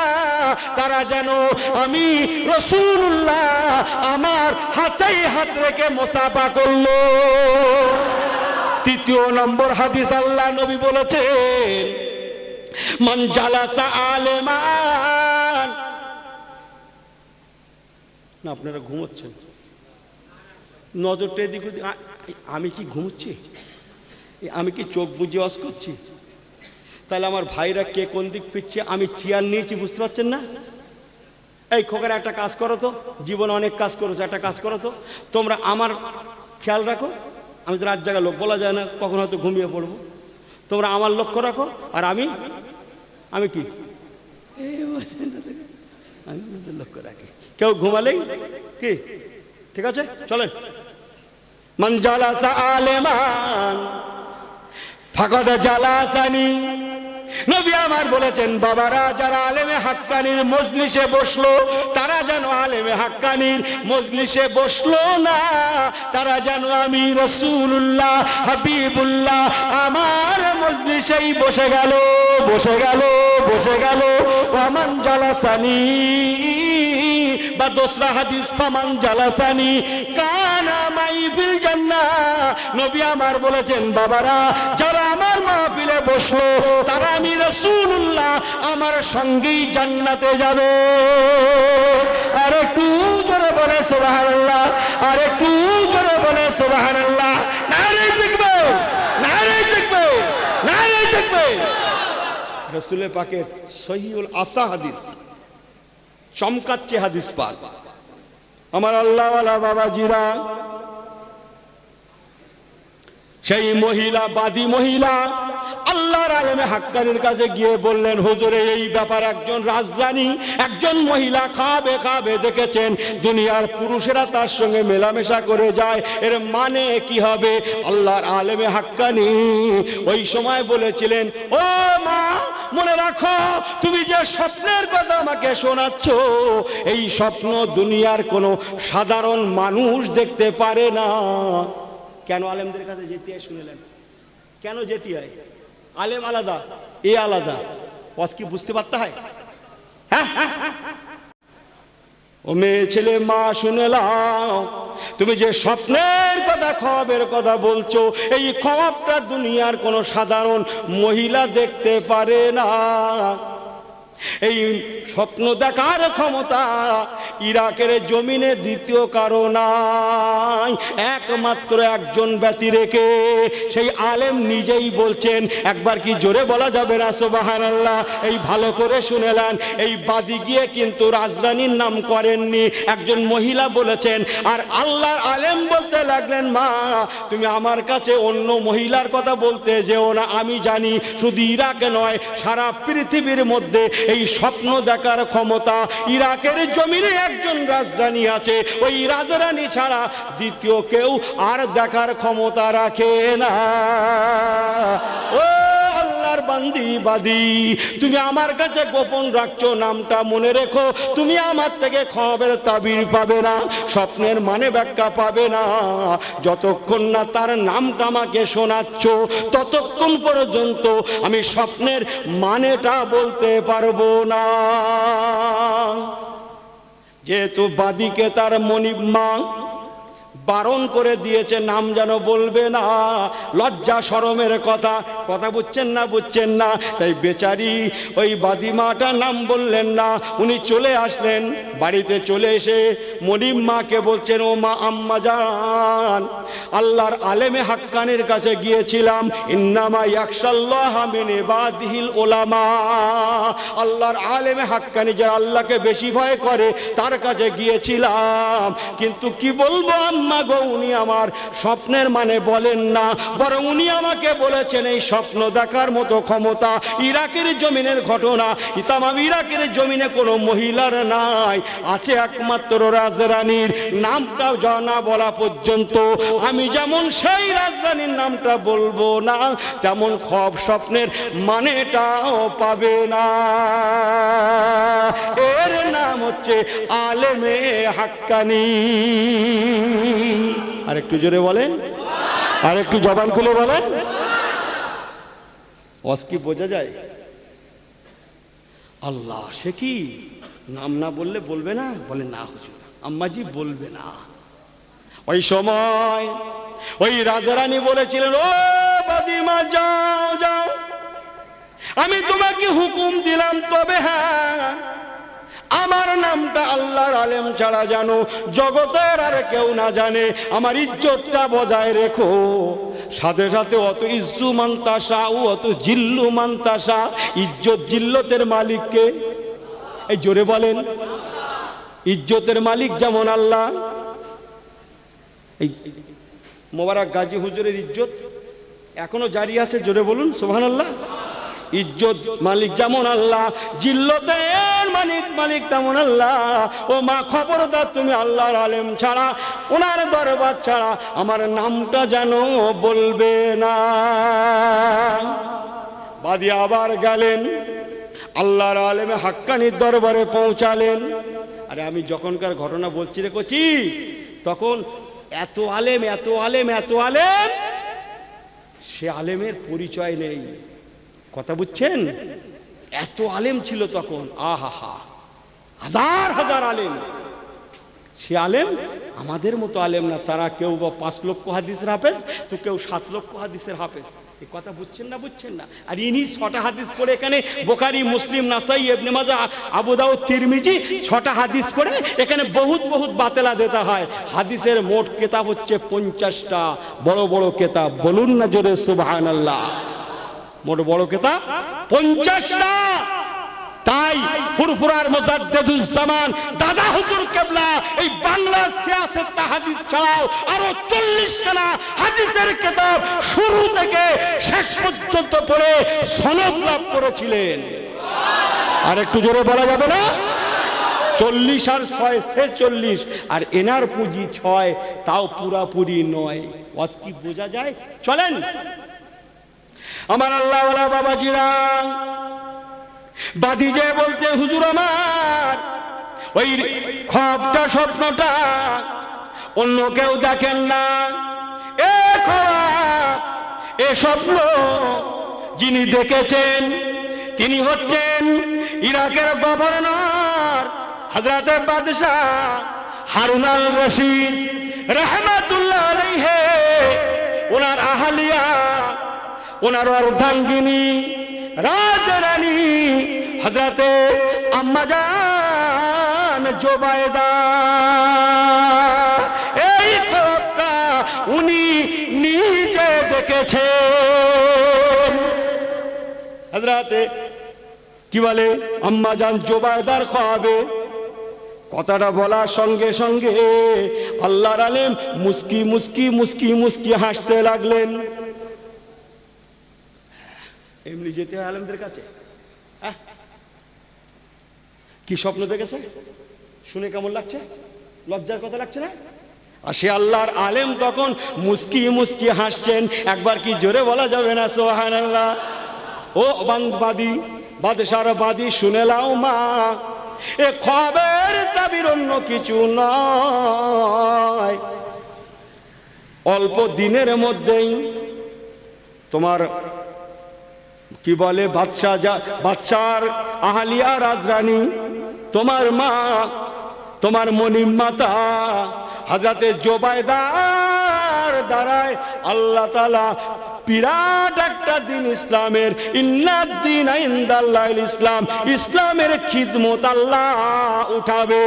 তারা যেন আমি রাসূলুল্লাহ আমার হাতেই হাত রেখে মুসাফা করলো। তৃতীয় নম্বর হাদিস, আল্লাহ নবী বলেছেন, মান জালাসা আলেমান। না আপনারা ঘুমোচ্ছেন, নজরটা এদিক ওদিক। আমি কি ঘুমোচ্ছি? আমি কি চোখ বুজে ওয়াজ করছি? তাহলে আমার ভাইরা কে কোন দিক ফিরছে, আমি চেয়ার নিয়েছি, বুঝতে পারছেন না? এই খোকার একটা কাজ করো তো, জীবনে অনেক কাজ করেছো, একটা কাজ করো তো, তোমরা আমার খেয়াল রাখো। আমি তো রাত জাগা লোক, বলা যায় না কখন হয়তো ঘুমিয়ে পড়বো। তোমরা আমার লক্ষ্য রাখো, আর আমি কি আমি লক্ষ্য রাখি। কেউ ঘুমালেই কি ঠিক আছে, চলেন। মান জালাসা আলেমান ফাকাদ জালাসানি। নবী আমার বলেছেন, বাবারা যারা আলেমে হাক্কানির মজলিসে বসলো, তারা যেন আলেমে হাক্কানির মজলিসে বসলো না, তারা যেন আমি রাসূলুল্লাহ হাবিবুল্লাহ আমার মজলিসেই বসে গেল। ওয়ামান জালাসানি, বা দোসরা হাদিস, ফামান জালাসানি কানা মাই ফিল জান্নাহ। নবী আমার বলেছেন, বাবারা যারা আমার মাহফিলে বসলো, তারা আমি রাসূলুল্লাহ আমার সঙ্গেই জান্নাতে যাবে। আর একটু জোরে বলে সুবহানাল্লাহ, আর একটু জোরে বলে সুবহানাল্লাহ। নারে তাকবীর, নারে তাকবীর, নারে তাকবীর। রাসূল পাকের সহিহুল আসা হাদিস, চমকাচ্ছে হাদিস পাক। আমার আল্লাহওয়ালা বাবাজিরা, সেই মহিলা, বাদী মহিলা আল্লাহর আলেমে হাক্কানির কাছে গিয়ে বললেন, হুজুরে এই ব্যাপার একজন রাজরানী, একজন মহিলা খাবে দেখেছেন, দুনিয়ার পুরুষেরা তার সঙ্গে মেলামেশা করে যায়, এর মানে কি হবে? আল্লাহর আলেমে হাক্কানি ওই সময় বলেছিলেন, ও মা মনে রাখো, তুমি যে স্বপ্নের কথা আমাকে শোনাচ্ছ, এই স্বপ্ন দুনিয়ার কোনো সাধারণ মানুষ দেখতে পারে না। কেন আলেমদের কাছে যেতে হয় শুনলেন? কেন যেতে হয়? আলেম আলাদা, এ আলাদা, ওয়াজ কি বুঝতে পারতে হয়? ও মেয়ে ছেলে, মা শুনে নাও, তুমি যে স্বপ্নের কথা, খোয়াবের কথা বলছো, এই খোয়াবটা দুনিয়ার কোনো সাধারণ মহিলা দেখতে পারে না। এই স্বপ্ন দেখার ক্ষমতা ইরাকের জমিনে দ্বিতীয় কারো নাই, একমাত্র একজন ব্যতি রেখে, সেই আলেম নিজেই বলছেন। একবার কি জোরে বলা যাবে না সুবহানাল্লাহ? এই ভালো করে শুনেলেন, এই বাদী গিয়ে কিন্তু রাজরানীর নাম করেননি, একজন মহিলা বলেছেন। আর আল্লাহর আলেম বলতে লাগলেন, মা তুমি আমার কাছে অন্য মহিলার কথা বলতে যেও না, আমি জানি শুধু ইরাকে নয়, সারা পৃথিবীর মধ্যে এই স্বপ্ন দেখার ক্ষমতা ইরাকের জমিনে একজন রাজরানী আছে, ওই রাজরানী ছাড়া দ্বিতীয় কেউ আর দেখার ক্ষমতা রাখে না। ও আল্লাহর বান্দি বাদী, তুমি আমার কাছে গোপন রাখছো, নামটা মনে রেখো, তুমি আমার থেকে খবরের তাবির পাবে না, স্বপ্নের মানে ব্যাখ্যা পাবে না, যতক্ষণ না তার নামটা আমাকে শোনাচ্ছ, ততক্ষণ পর্যন্ত আমি স্বপ্নের মানেটা বলতে পারবো না। যেহেতু বাদীকে তার মনিব মা বারণ করে দিয়েছে, নাম যেন বলবে না, লজ্জা শরমের কথা, কথা বুঝছেন না, বুঝছেন না? তাই বেচারি ওই বাদিমাটার নাম বললেন না, উনি চলে আসলেন বাড়িতে। চলে এসে মনিব মাকে বলছেন, ও মা, আম্মা জান, আল্লাহর আলেমে হাক্কানির কাছে গিয়েছিলাম, ইন্নামা ইয়াখশাল্লাহা মিন ইবাদিহিল উলামা, আল্লাহর আলেমে হাক্কানি যারা আল্লাহকে বেশি ভয় করে তার কাছে গিয়েছিলাম, কিন্তু কি বলবো আম্মা গো, উনি আমার স্বপ্নের মানে বলেন না, বরং উনি আমাকে বলেছেন এই স্বপ্ন দেখার মতো ক্ষমতা ইরাকের জমিনের ঘটনা, তামাম ইরাকের জমিনে কোনো মহিলার নাই, আছে একমাত্র রাজরানীর, নামটা জানা বলা পর্যন্ত আমি যেমন সেই রাজরানীর নামটা বলবো না, তেমন খব স্বপ্নের মানেটাও পাবে না। এর নাম হচ্ছে আলেমে হাক্কানি। আর একটু জোরে বলেন, আর একটু জবান খুলে বলেন, ওয়াজ কি বোঝা যায়? আল্লাহ, সে কি নাম না বললে বলবে না? বলে না হুজুর, আম্মাজি বলবে না। ওই সময় ওই রাজারানী বলেছিলেন, ও বাদিমা যাও যাও, আমি তোমাকে হুকুম দিলাম, তবে হ্যাঁ আমার নামটা আল্লাহর আলেম ছাড়া জানো জগতের আর কেউ না জানে, আমার ইজ্জতটা বজায় রেখো। সাথে সাথে অত ইজ্জু মান্তাসা ও অত জিল্লু মান্তাসা, ইজ্জত জিল্লতের মালিককে, এই জোরে বলেন, ইজ্জতের মালিক যেমন আল্লাহ। এই মোবারক গাজী হুজুরের ইজ্জত এখনো জারি আছে, জোরে বলুন সুবহানাল্লাহ। ইজ্জত মালিক যেমন আল্লাহ, জিল্লতের মালিক তেমন আল্লাহ। ও মা, খবরদার, তুমি আল্লাহর আলেম ছাড়া, ওনার দরবার ছাড়া আমার নামটা যেন বলবে না। বাদী আবার গেলেন, আল্লাহর আলেমে হাক্কানির দরবারে পৌঁছালেন। আরে আমি যখনকার ঘটনা বলছি রে কচি, তখন এত আলেম, এত আলেম, এত আলেম, সে আলেমের পরিচয় নেই, কথা বুঝছেন? এত আলেম ছিল তখন, আহা, হাজার হাজার আলেম। সে আলেম আমাদের মতো আলেম না, তারা কেউ বা 5 লক্ষ হাদিসের হাফেজ, তো কেউ 7 লক্ষ হাদিসের হাফেজ। এই কথা বুঝছেন না, বুঝছেন না? আর ইনি 6টা হাদিস পড়ে, এখানে বুখারী, মুসলিম, নাসাই, ইবনে মাজাহ, আবু দাউদ, তিরমিজি, 6টা হাদিস পড়ে এখানে বহুত বাতেলা দিতে হয়। হাদিসের মোট কিতাব হচ্ছে 50টা, বড় বড় কিতাব, বলুন না জোরে সুবহানাল্লাহ। মোট বড় কিতাব 50টা। তাই ফুরফুরার মুজাদ্দিদুজ্জামান দাদা হুজুর কেবলা এই বাংলা সিয়াসত হাদিস ছাড়াও আরো 40খানা হাদিসের কিতাব শুরু থেকে শেষ পর্যন্ত পড়ে সনদ লাভ করেছিলেন। আর একটু জোরে বলা যাবে না? 40 আর 6 46, আর এনার পুঁজি 6, তাও পুরাপুরি নয়। ওয়াজ কি বোঝা যায়? চলেন আমার আল্লাহওয়ালা বাবাজিরা, বাদী যে বলতে, হুজুর আমার ওই খবটা, স্বপ্নটা অন্য কেউ দেখেন না, এ খবর, এ স্বপ্ন যিনি দেখেছেন তিনি হচ্ছেন ইরাকের গভর্নর হযরতে বাদশাহ হারুন আল রশিদ রাহমাতুল্লাহ আলাইহি। ওনার আহলিয়া, ওনার অর্ধাঙ্গিনী রাজরানী হযরতে আম্মাজান জোবায়েদা, এই খবরটা উনি নিজে দেখেছেন। হযরতে কি বলে আম্মাজান জোবায়েদার খাবে কথাটা বলার সঙ্গে সঙ্গে আল্লাহর আলেম মুস্কি মুস্কি মুস্কি মুস্কি হাসতে লাগলেন। এমনি যেতে হয় আলেমদের কাছে। কি স্বপ্ন দেখেছে শুনে কেমন লাগছে? লজ্জার কথা লাগছে না? আর সে আল্লাহর আলেম তখন মুস্কি মুস্কি হাসছেন। একবার কি জোরে বলা যাবে না সুবহানাল্লাহ? ও বান্দাবাদী বাদশার বাদী শুনে লাও মা, এ খবর তাবির অন্য কিছু নয়। অল্প দিনের মধ্যেই তোমার কি বলে বাদশার আহলিয়া রাজরানী, তোমার মা, তোমার মনিম মাতা হযরতে জোবায়েদার দ্বারায় আল্লাহ তাআলা বিরাট একটা দিন ইসলামের ইন্নাদ্দিন ইনদাল্লাহিল ইসলাম, ইসলামের খিদমত আল্লাহ উঠাবে।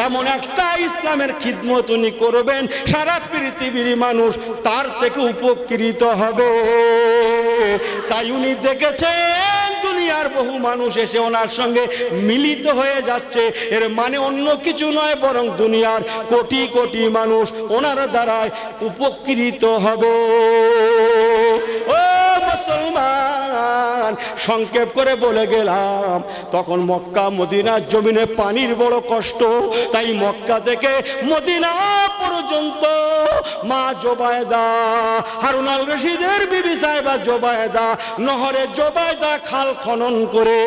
এমন একটা ইসলামের খিদমত উনি করবেন সারা পৃথিবীর মানুষ তার থেকে উপকৃত হবে। তাই উনি দেখেছেন দুনিয়ার বহু মানুষ এসে ওনার সঙ্গে মিলিত হয়ে যাচ্ছে। এর মানে অন্য কিছু নয়, বরং দুনিয়ার কোটি কোটি মানুষ ওনার দ্বারায় উপকৃত হবে। ও মুসলমান, সংক্ষেপ করে বলে গেলাম, তখন মক্কা মদিনার জমিনে পানির বড় কষ্ট। তাই মক্কা থেকে মদিনা পর্যন্ত মা জোবায়েদা, হারুন আল রশিদের বিবি সাহেবা জোবায়েদা, নহরে জোবায়েদা খাল খনন করে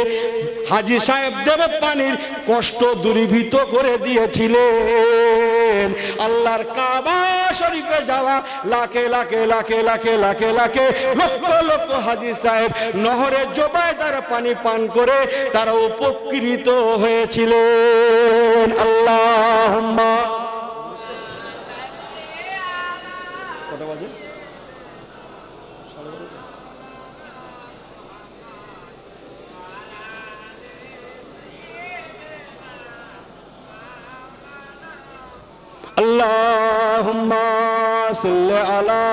হাজী সাহেবদের পানির কষ্ট দূরীভূত করে দিয়েছিলেন। আল্লাহর কাবা শরীফে যাওয়া লাখে লাখে লাখে লাখে লাখে লাখে লক্ষ লক্ষ হাজী সাহেব নহরে জোবায়েদার পানি পান করে তারা উপকৃত হয়েছিলেন। আল্লাহুম্মা কত বাজে? আল্লাহুম্মা সাল্লি আলা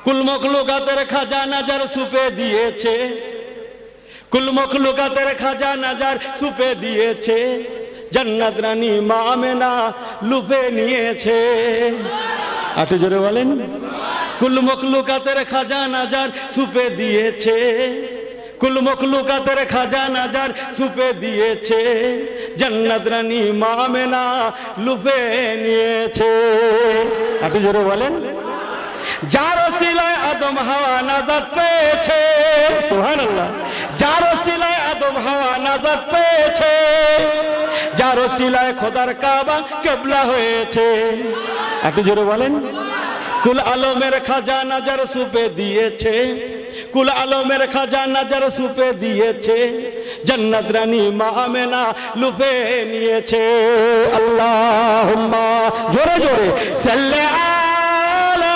কুল মখলুকাতের খাজানা যার সুপে দিয়েছে, কুল মখলুকাতের খাজানা যার সুপে দিয়েছে, জান্নাত রানী মা আমেনা লুফে নিয়েছে। আটু জোরে বলেন, কুল মখলুকাতের খাজানা যার সুপে দিয়েছে, কুল মখলুকাতের খাজানা যার সুপে দিয়েছে, জান্নাত রানী মা আমেনা লুফে নিয়েছে। আটু জোরে বলেন, যার ওসিলায় আদম হাওয়া নাজাত পেয়েছে, সুবহানাল্লাহ, যার ওসিলায় আদম হাওয়া নাজাত পেয়েছে, যার ওসিলায় খোদার কাবা কিবলা হয়েছে। একটু জোরে বলেন, কুল আলমের খাজানা যার সুপে দিয়েছে, কুল আলমের খাজানা যার সুপে দিয়েছে, জান্নাত রানী মা আমেনা লুফে নিয়েছে। আল্লাহুম্মা জোরে জোরে সাল্লি আলা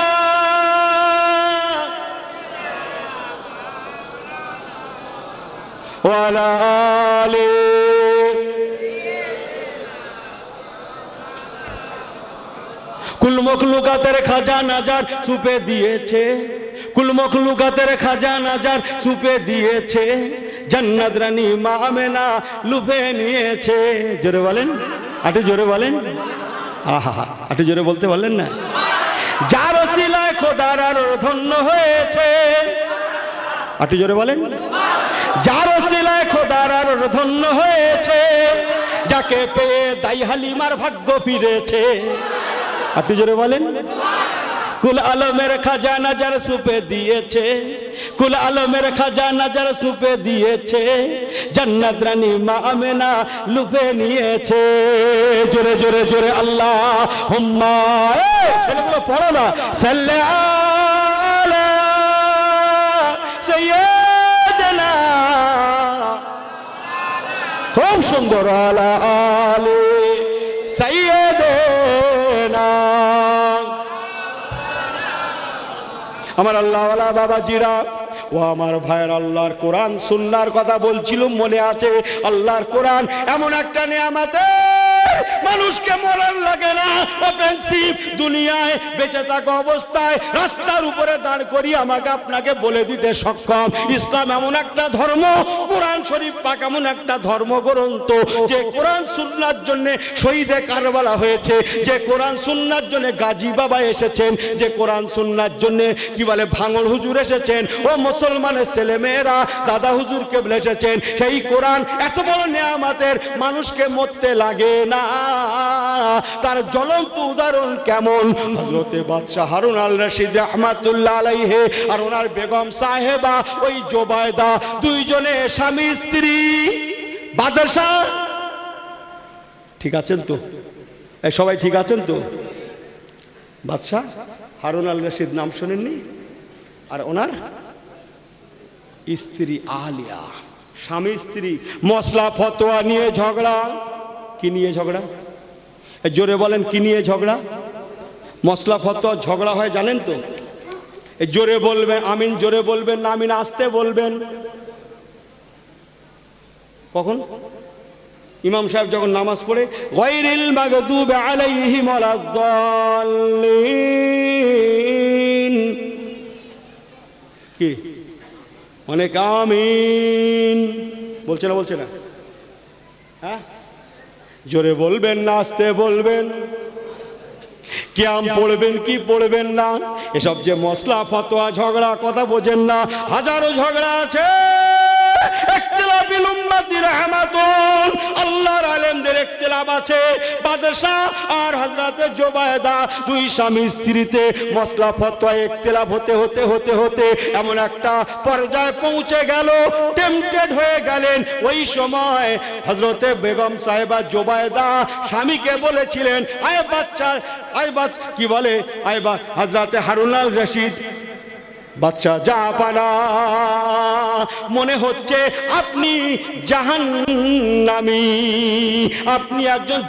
ওয়া আলা আলি। কুল মখলুকাতের খাজানা যার সুপে দিয়েছে, কুল মখলুকাতের খাজানা যার সুপে দিয়েছে, জান্নাত রানী মা আমেনা লুফে নিয়েছে। জোরে বলেন, একটু জোরে বলেন, আহা একটু জোরে বলতে বললেন না। যার ওসিলায় খোদার আর ধন্য হয়েছে, একটু জোরে বলেন, যার ওসিলায় খোদার আর ধন্য হয়েছে, যাকে পেয়ে দাই হালিমার ভাগ্য ফিরেছে। আপনি জোরে বলেন, কুল আলমের খাজানা যার সুপে দিয়েছে, কুল আলমের খাজানা যারা সুপে দিয়েছে, জান্নাত রানী মা আমেনা লুপে নিয়েছে। জোরে জোরে জোরে আল্লাহুম্মা, ছেলেগুলো পড়ো না, সাল্লি আলা সাইয়্যিদিনা, খুব সুন্দর, আলা আলি সাইয়্যিদিনা। আমার আল্লাহওয়ালা বাবাজিরা ও আমার ভাইয়ের, আল্লাহর কোরআন সুন্নাহর কথা বলছিল, মনে আছে? আল্লাহর কোরআন এমন একটা নেয়ামতে মানুষকে মরার লাগে না, অফেন্সিভ দুনিয়ায় বেঁচে থাকা অবস্থায় রাস্তার উপরে দাঁড় করিয়ে আমাকে আপনাকে বলে দিতে সক্ষম। ইসলাম এমন একটা ধর্ম, কোরআন শরীফ পাক এমন একটা ধর্মগ্রন্থ, যে কোরআন সুন্নাহর জন্য শহীদে কারবালা হয়েছে, যে কোরআন সুন্নাহর জন্য গাজী বাবা এসেছেন, যে কোরআন সুন্নাহর জন্য কি বলে ভাঙড় হুজুর এসেছেন, ও মুসলমানের ছেলে মেয়েরা দাদা হুজুর কেবল এসেছেন। সেই কোরআন এত বড় নেয়ামতের, মানুষকে মরতে লাগে না। তার জ্বলন্ত উদাহরণ কেমন? হযরতে বাদশাহ হারুন আল রশিদ রাহমাতুল্লাহ আলাইহি আর ওনার বেগম সাহেবা ওই জোবায়দা, দুইজনে স্বামী স্ত্রী। বাদশাহ ঠিক আছেন তো? এই সবাই ঠিক আছেন তো? বাদশাহ হারুন আল রশিদ নাম শোনেননি? আর ওনার স্ত্রী আলিয়া, স্বামী স্ত্রী মশলা ফতোয়া নিয়ে ঝগড়া। কি নিয়ে ঝগড়া? জোরে বলেন, কি নিয়ে ঝগড়া? মশলা ফতোয়া ঝগড়া হয় জানেন তো? জোরে বলবেন আমিন, জোরে বলবেন না আমিন আস্তে বলবেন। কখন? ইমাম সাহেব যখন নামাজ পড়ে, গায়রিল মাগদুবি আলাইহিম ওয়ালাদ-দাল্লিন, কি অনেক আমিন বলছে না? বলছে না? হ্যাঁ, জোরে বলবেন না আস্তে বলবেন? কিয়াম পড়বেন কি পড়বেন না? এসব যে মশলা ফতোয়া ঝগড়া, কথা বোঝেন না? হাজারো ঝগড়া আছে। ইখতিলাফিল উম্মতি রাহমাতুন, আল্লাহর আলেমদের ইখতিলাফ আছে। বাদশাহ আর হযরতে জোবায়দা দুই স্বামী স্ত্রীতে মশলা ফতোয়া ইখতিলাফ হতে হতে হতে হতে এমন একটা পর্যায়ে পৌঁছে গেল, টেম্পটেড হয়ে গেলেন। ওই সময় হযরতে বেগম সাহেবা জোবায়দা স্বামীকে বলেছিলেন, আয় বাচ্চা, আয় বাচ্চা, কি বলে, আয় বা হযরতে হারুন আল রশিদ, বাচ্চা যা পানা, মনে হচ্ছে আপনি জাহান্নামী, আপনি একজন